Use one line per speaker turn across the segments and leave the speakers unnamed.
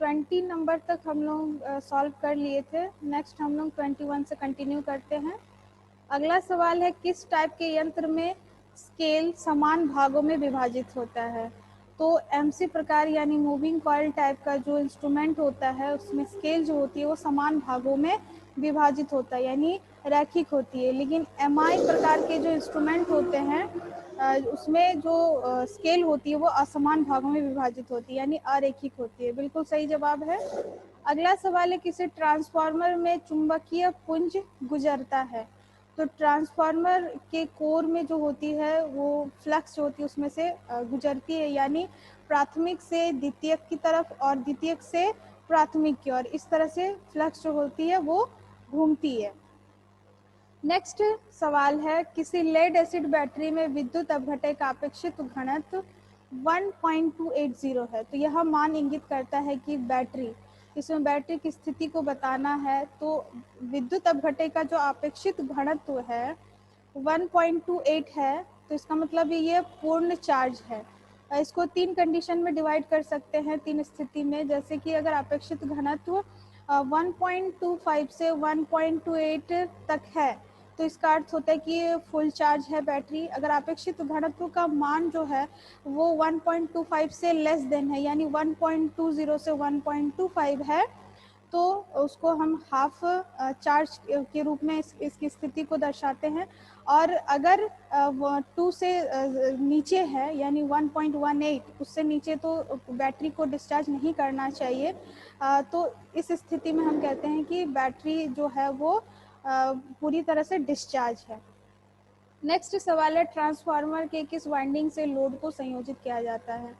20 number तक हम लोग सॉल्व कर लिए थे। नेक्स्ट हम लोग 21 से कंटिन्यू करते हैं। अगला सवाल है, किस टाइप के यंत्र में स्केल समान भागों में विभाजित होता है? तो एमसी प्रकार यानी मूविंग कॉइल टाइप का जो इंस्ट्रूमेंट होता है उसमें स्केल जो होती है वो समान भागों में विभाजित होता है यानी रैखिक होती है। लेकिन एमआई प्रकार के जो इंस्ट्रूमेंट होते हैं उसमें जो स्केल होती है वो असमान भागों में विभाजित होती है यानी अरेखिक होती है। बिल्कुल सही जवाब है। अगला सवाल है, किसी ट्रांसफार्मर में चुंबकीय पुंज गुजरता है? तो ट्रांसफार्मर के कोर में जो होती है वो फ्लक्स जो होती है उसमें से गुजरती है यानी प्राथमिक से द्वितीयक की तरफ और द्वितीयक से प्राथमिक की ओर, इस तरह से फ्लक्स जो होती है वो घूमती है। नेक्स्ट सवाल है, किसी लेड एसिड बैटरी में विद्युत अपघटय का अपेक्षित घनत्व 1.280 है। तो यह मान इंगित करता है कि बैटरी, इसमें बैटरी की स्थिति को बताना है, तो विद्युत अपघटय का जो अपेक्षित घनत्व है 1.28 है। तो इसका मतलब ये पूर्ण चार्ज है। इसको 3 कंडीशन में डिवाइड कर सकते हैं, 3 स्थिति में। जैसे कि अगर अपेक्षित घनत्व 1.25 से 1.28 तक है तो इसका अर्थ होता है कि फुल चार्ज है बैटरी। अगर अपेक्षित घनत्व का मान जो है वो 1.25 से लेस देन है यानी 1.20 से 1.25 है तो उसको हम हाफ चार्ज के रूप में इसकी स्थिति को दर्शाते हैं। और अगर 2 से नीचे है यानी 1.18 उससे नीचे तो बैटरी को डिस्चार्ज नहीं करना चाहिए। तो इस स्थिति में हम कहते हैं कि बैटरी जो है वो पूरी तरह से डिस्चार्ज है। नेक्स्ट सवाल है, ट्रांसफार्मर के किस वाइंडिंग से लोड को संयोजित किया जाता है?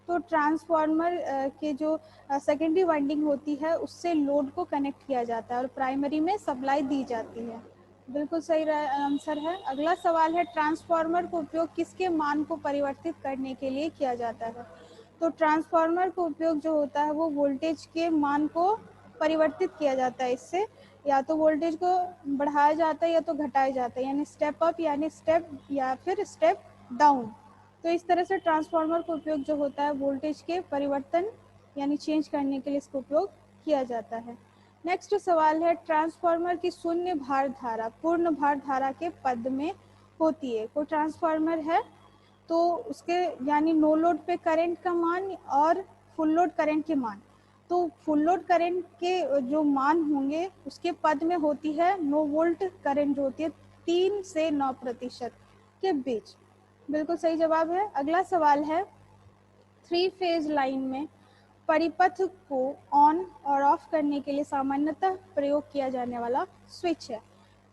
तो ट्रांसफार्मर के जो सेकेंडरी वाइंडिंग होती है उससे लोड को कनेक्ट किया जाता है और प्राइमरी में सप्लाई दी जाती है। बिल्कुल सही आंसर है। अगला सवाल है, ट्रांसफार्मर का उपयोग किसके मान को परिवर्तित करने के लिए किया जाता है? तो ट्रांसफार्मर का उपयोग जो होता है वो वोल्टेज के मान को परिवर्तित किया जाता है। इससे या तो वोल्टेज को बढ़ाया जाता है या तो घटाया जाता है यानी स्टेप अप यानी स्टेप या फिर स्टेप डाउन। तो इस तरह से ट्रांसफार्मर का उपयोग जो होता है वोल्टेज के परिवर्तन यानी चेंज करने के लिए इसका उपयोग किया जाता है। नेक्स्ट सवाल है, ट्रांसफार्मर की शून्य भार धारा पूर्ण भार धारा के पद में होती है। कोई ट्रांसफार्मर है तो उसके यानी नो लोड पे करंट का मान और फुल लोड करंट के मान, तो फुल लोड करंट के जो मान होंगे उसके पद में होती है नो वोल्ट करंट जो होती है 3 से 9% के बीच। बिल्कुल सही जवाब है। अगला सवाल है, 3 फेज लाइन में परिपथ को ऑन और ऑफ करने के लिए सामान्यतः प्रयोग किया जाने वाला स्विच है।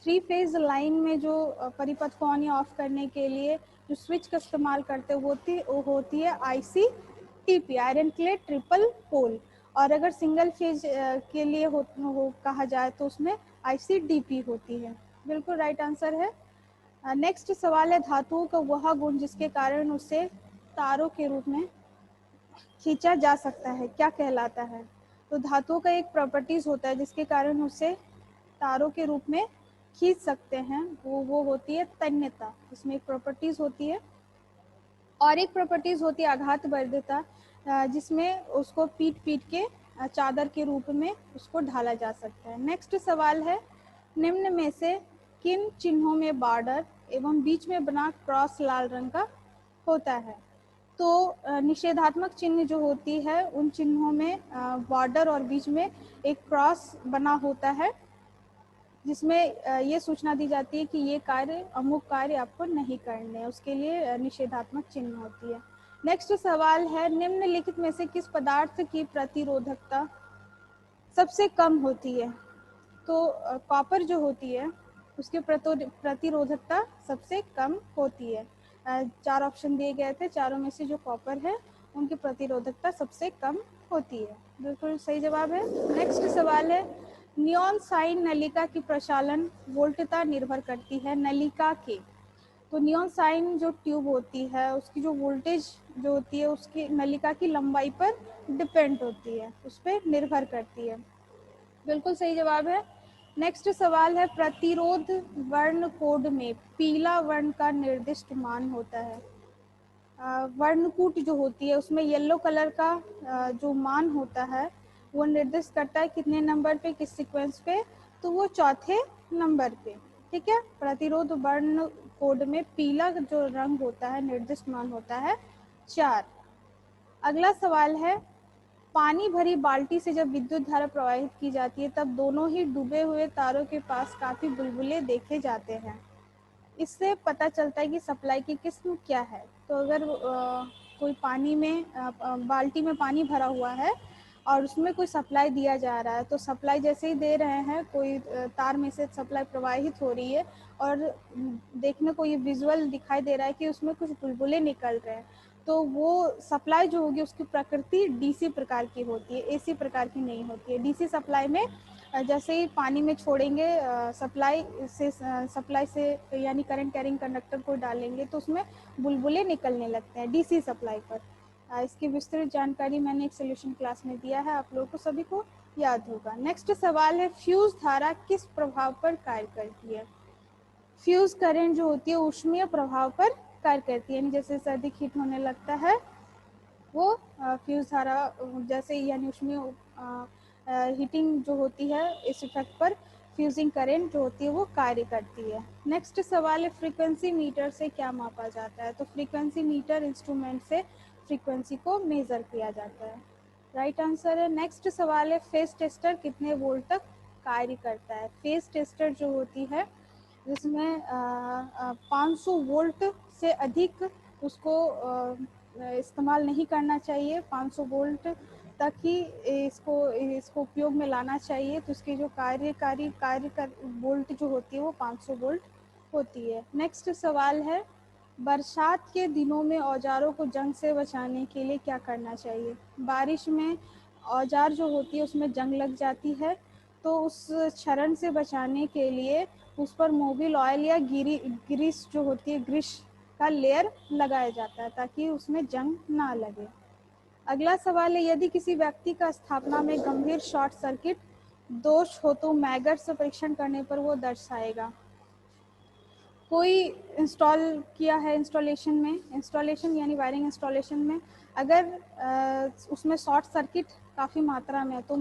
3 फेज लाइन में जो परिपथ को ऑन या ऑफ करने के लिए जो स्विच का इस्तेमाल करते होती है ICTP, iron clad triple pole. और अगर सिंगल फेज के लिए कहा जाए तो उसमें ICDP होती है। बिल्कुल राइट आंसर है। नेक्स्ट सवाल है, धातुओं का वह गुण जिसके कारण उसे तारों के रूप में खींचा जा सकता है क्या कहलाता है? तो धातुओं का एक प्रॉपर्टीज होता है जिसके कारण उसे तारों के रूप में खींच सकते हैं, वो होती है तन्यता, इसमें एक प्रॉपर्टीज होती है। और एक प्रॉपर्टीज होती है आघात वर्धिता, जिसमें उसको पीट पीट के चादर के रूप में उसको ढाला जा सकता है। नेक्स्ट सवाल है, निम्न में से किन चिन्हों में बॉर्डर एवं बीच में बना क्रॉस लाल रंग का होता है? तो निषेधात्मक चिन्ह जो होती है उन चिन्हों में बॉर्डर और बीच में एक क्रॉस बना होता है जिसमें ये सूचना दी जाती है कि ये कार्य अमुक कार्य आपको नहीं करने, उसके लिए निषेधात्मक चिन्ह होती है। नेक्स्ट सवाल है, निम्नलिखित में से किस पदार्थ की प्रतिरोधकता सबसे कम होती है? तो कॉपर जो होती है उसकी प्रतिरोधकता सबसे कम होती है। 4 ऑप्शन दिए गए थे, चारों में से जो कॉपर है उनकी प्रतिरोधकता सबसे कम होती है। बिल्कुल सही जवाब है। नेक्स्ट सवाल है, नियॉन साइन नलिका की प्रचालन वोल्टता निर्भर करती है नलिका के। तो नियॉन साइन जो ट्यूब होती है उसकी जो वोल्टेज जो होती है उसकी नलिका की लंबाई पर डिपेंड होती है, उस पर निर्भर करती है। बिल्कुल सही जवाब है। नेक्स्ट सवाल है, प्रतिरोध वर्ण कोड में पीला वर्ण का निर्दिष्ट मान होता है। वर्णकूट जो होती है उसमें येलो कलर का जो मान होता है वो निर्दिष्ट करता है कितने नंबर पे, किस सीक्वेंस पे, तो वो चौथे नंबर पे। ठीक है, प्रतिरोध वर्ण कोड में पीला जो रंग होता है निर्दिष्ट मान होता है 4। अगला सवाल है, पानी भरी बाल्टी से जब विद्युत धारा प्रवाहित की जाती है तब दोनों ही डूबे हुए तारों के पास काफी बुलबुले देखे जाते हैं। इससे पता चलता है कि सप्लाई की किस्म क्या है। तो अगर कोई पानी में बाल्टी में पानी भरा हुआ है और उसमें कोई सप्लाई दिया जा रहा है, तो सप्लाई जैसे ही दे रहे हैं कोई तार में से सप्लाई प्रवाहित हो रही है और देखने को ये विजुअल दिखाई दे रहा है कि उसमें कुछ बुलबुले निकल रहे हैं, तो वो सप्लाई जो होगी उसकी प्रकृति डीसी प्रकार की होती है, एसी प्रकार की नहीं होती है। डीसी सप्लाई में जैसे ही पानी में छोड़ेंगे सप्लाई से यानी करंट कैरिंग कंडक्टर को डालेंगे तो उसमें बुलबुले निकलने लगते हैं डीसी सप्लाई पर। इसकी विस्तृत जानकारी मैंने एक सोल्यूशन क्लास में दिया है, आप लोगों को सभी को याद होगा। नेक्स्ट सवाल है, फ्यूज धारा किस प्रभाव पर कार्य करती है? फ्यूज करंट जो होती है ऊष्मीय प्रभाव पर कार्य करती है, यानी जैसे सर्दी हीट होने लगता है वो फ्यूज धारा जैसे यानी ऊष्मीय हीटिंग जो होती है इस इफेक्ट पर फ्यूजिंग करंट जो होती है वो कार्य करती है। नेक्स्ट सवाल है, फ्रीक्वेंसी मीटर से क्या मापा जाता है? तो फ्रीक्वेंसी मीटर इंस्ट्रूमेंट से फ्रीक्वेंसी को मेजर किया जाता है, राइट आंसर है। नेक्स्ट सवाल है, फेज टेस्टर कितने वोल्ट तक कार्य करता है? फेज टेस्टर जो होती है जिसमें 500 वोल्ट से अधिक उसको इस्तेमाल नहीं करना चाहिए, 500 वोल्ट तक ही इसको उपयोग में लाना चाहिए। तो इसकी जो वोल्ट जो होती है वो 500 वोल्ट होती है। नेक्स्ट सवाल है, बरसात के दिनों में औजारों को जंग से बचाने के लिए क्या करना चाहिए? बारिश में औजार जो होती है उसमें जंग लग जाती है, तो उस क्षरण से बचाने के लिए उस पर मोबिल ऑयल या ग्रीस जो होती है ग्रीस का लेयर लगाया जाता है ताकि उसमें जंग ना लगे। अगला सवाल है, यदि किसी व्यक्ति का स्थापना में गंभीर शॉर्ट सर्किट दोष हो तो मैगर से परीक्षण करने पर वो दर्शाएगा। कोई इंस्टॉल किया है इंस्टॉलेशन यानी वायरिंग इंस्टॉलेशन में अगर उसमें शॉर्ट सर्किट काफ़ी मात्रा में है तो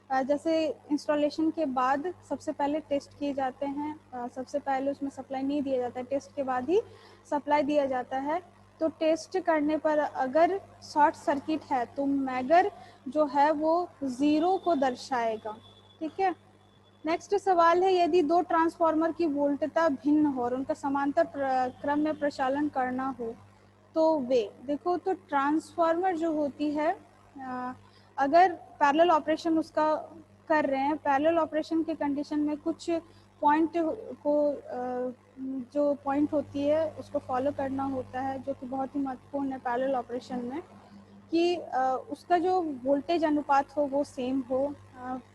जैसे इंस्टॉलेशन के बाद सबसे पहले टेस्ट किए जाते हैं, सबसे पहले उसमें सप्लाई नहीं दिया जाता है, टेस्ट के बाद ही सप्लाई दिया जाता है। तो टेस्ट करने पर अगर शॉर्ट सर्किट है तो मैगर जो है वो 0 को दर्शाएगा। ठीक है, नेक्स्ट सवाल है, यदि दो ट्रांसफार्मर की वोल्टता भिन्न हो और उनका समांतर क्रम में प्रचालन करना हो तो वे देखो, तो ट्रांसफार्मर जो होती है अगर पैरेलल ऑपरेशन उसका कर रहे हैं, पैरेलल ऑपरेशन के कंडीशन में कुछ पॉइंट को जो पॉइंट होती है उसको फॉलो करना होता है, जो कि बहुत ही महत्वपूर्ण है पैरेलल ऑपरेशन में, कि उसका जो वोल्टेज अनुपात हो वो सेम हो,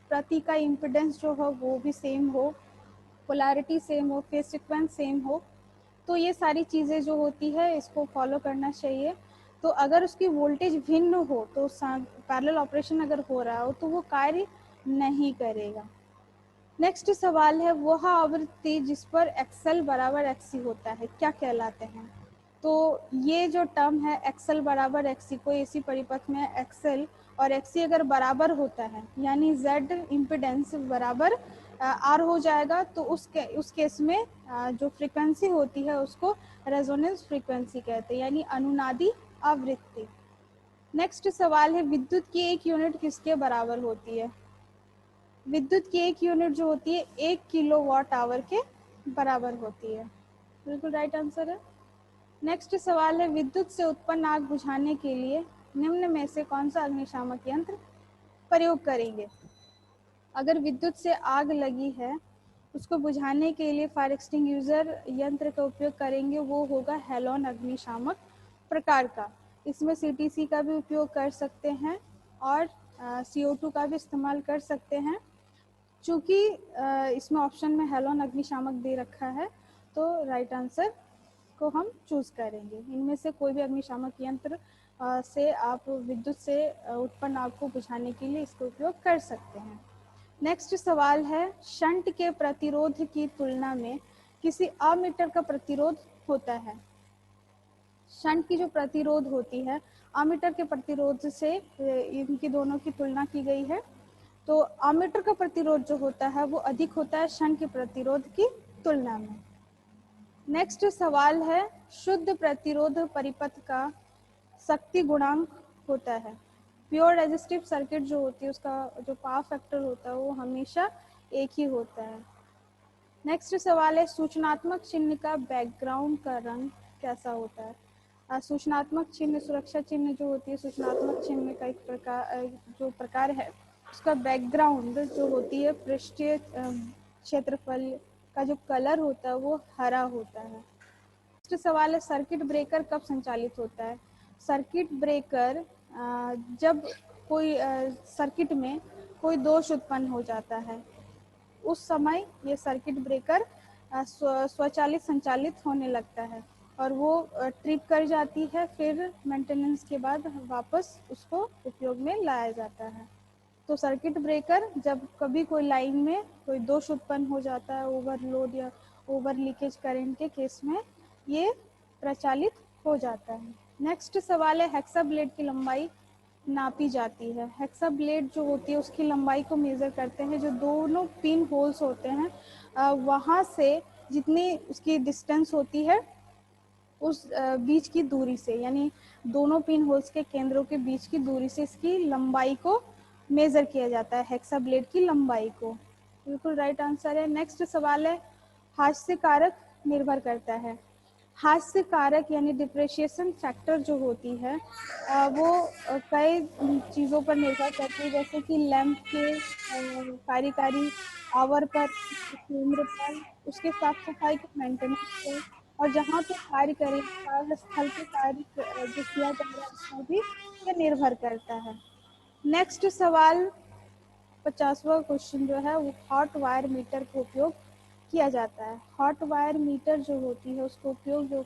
प्रति का इम्पिडेंस जो हो वो भी सेम हो, पोलैरिटी सेम हो, फेज सीक्वेंस सेम हो। तो ये सारी चीज़ें जो होती है इसको फॉलो करना चाहिए। तो अगर उसकी वोल्टेज भिन्न हो तो पैरेलल ऑपरेशन अगर हो रहा हो तो वो कार्य नहीं करेगा। नेक्स्ट सवाल है, वह आवृत्ति जिस पर एक्सएल बराबर एक्सी होता है क्या कहलाते हैं? तो ये जो टर्म है एक्सएल बराबर एक्सी को एसी परिपथ में एक्सएल और एक्सी अगर बराबर होता है यानी जेड इम्पिडेंस बराबर आर हो जाएगा, तो उस केस में जो फ्रीक्वेंसी होती है उसको रेजोनेंस फ्रीक्वेंसी कहते हैं यानी अनुनादी आवृत्ति। नेक्स्ट सवाल है, विद्युत की एक यूनिट किसके बराबर होती है? विद्युत की एक यूनिट जो होती है 1 किलोवाट आवर के बराबर होती है, बिल्कुल राइट आंसर है। नेक्स्ट सवाल है, विद्युत से उत्पन्न आग बुझाने के लिए निम्न में से कौन सा अग्निशामक यंत्र प्रयोग करेंगे? अगर विद्युत से आग लगी है उसको बुझाने के लिए फायर एक्सटिंग्विशर यंत्र का उपयोग करेंगे, वो होगा हेलोन अग्निशामक प्रकार का। इसमें सीटीसी का भी उपयोग कर सकते हैं और CO2 का भी इस्तेमाल कर सकते हैं। चूँकि इसमें ऑप्शन में हेलोन अग्निशामक दे रखा है तो राइट आंसर को हम चूज करेंगे। इनमें से कोई भी अग्निशामक यंत्र से आप विद्युत से उत्पन्न आग को बुझाने के लिए इसका उपयोग कर सकते हैं। नेक्स्ट सवाल है, शंट के प्रतिरोध की तुलना में किसी अमीटर का प्रतिरोध होता है? शंट की जो प्रतिरोध होती है अमीटर के प्रतिरोध से इनकी दोनों की तुलना की गई है। तो आमीटर का प्रतिरोध जो होता है वो अधिक होता है शंट के प्रतिरोध की तुलना में। नेक्स्ट सवाल है, शुद्ध प्रतिरोध परिपथ का शक्ति गुणांक होता है। प्योर रेजिस्टिव सर्किट जो होती है उसका जो पावर फैक्टर होता है वो हमेशा एक ही होता है। नेक्स्ट सवाल है, सूचनात्मक चिन्ह का बैकग्राउंड का रंग कैसा होता है। सूचनात्मक चिन्ह, सुरक्षा चिन्ह जो होती है सूचनात्मक चिन्ह का एक प्रकार है, उसका बैकग्राउंड जो होती है पृष्ठीय क्षेत्रफल का जो कलर होता है वो हरा होता है। नेक्स्ट सवाल है, सर्किट ब्रेकर कब संचालित होता है। सर्किट ब्रेकर जब कोई सर्किट में कोई दोष उत्पन्न हो जाता है, उस समय ये सर्किट ब्रेकर स्वचालित संचालित होने लगता है और वो ट्रिप कर जाती है, फिर मेंटेनेंस के बाद वापस उसको उपयोग में लाया जाता है। तो सर्किट ब्रेकर जब कभी कोई लाइन में कोई दोष उत्पन्न हो जाता है, ओवरलोड या ओवर लीकेज करंट के केस में ये प्रचालित हो जाता है। नेक्स्ट सवाल है, हेक्सा ब्लेड की लंबाई नापी जाती है। हेक्सा ब्लेड जो होती है उसकी लंबाई को मेज़र करते हैं, जो दोनों पिन होल्स होते हैं वहाँ से जितनी उसकी डिस्टेंस होती है उस बीच की दूरी से, यानी दोनों पिन होल्स के केंद्रों के बीच की दूरी से इसकी लंबाई को मेज़र किया जाता है, हेक्सा ब्लेड की लंबाई को। बिल्कुल राइट आंसर है। नेक्स्ट सवाल है, हास्य कारक निर्भर करता है। हास्य कारक यानी डिप्रेशिएशन फैक्टर जो होती है वो कई चीज़ों पर निर्भर करती है, जैसे कि लैंप के कार्यकारी आवर पर, उसकी उम्र पर, उसके साफ सफाई के मेंटेनेंस पर, और जहाँ पे कार्य करें कार्यस्थल पे कार्य जो किया जा रहा है उस पर भी ये निर्भर करता है। नेक्स्ट सवाल 50वां क्वेश्चन जो है वो हॉट वायर मीटर का उपयोग किया जाता है। हॉट वायर मीटर जो होती है उसका उपयोग जो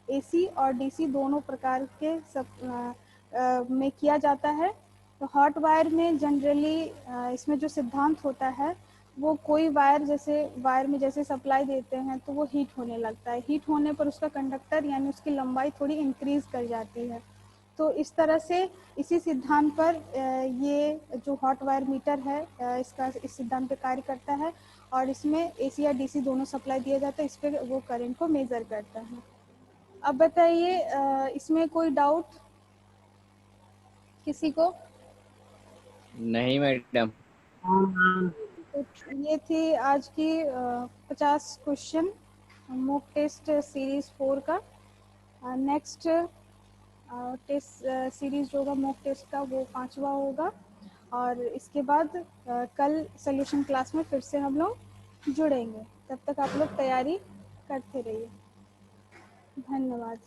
एसी और डीसी दोनों प्रकार के में किया जाता है। तो हॉट वायर में जनरली इसमें जो सिद्धांत होता है वो कोई वायर में जैसे सप्लाई देते हैं तो वो हीट होने लगता है, हीट होने पर उसका कंडक्टर यानी उसकी लंबाई थोड़ी इंक्रीज कर जाती है। तो इस तरह से इसी सिद्धांत पर ये जो हॉट वायर मीटर है इस सिद्धांत पे कार्य करता है और इसमें एसी या डीसी दोनों सप्लाई दिया जाता है, इस पर वो करंट को मेजर करता है। अब बताइए इसमें कोई डाउट किसी को?
नहीं मैडम।
तो ये थी आज की 50 क्वेश्चन मॉक टेस्ट सीरीज 4 का। नेक्स्ट टेस्ट सीरीज जो होगा मॉक टेस्ट का वो 5वां होगा और इसके बाद कल सोल्यूशन क्लास में फिर से हम लोग जुड़ेंगे। तब तक आप लोग तैयारी करते रहिए। धन्यवाद।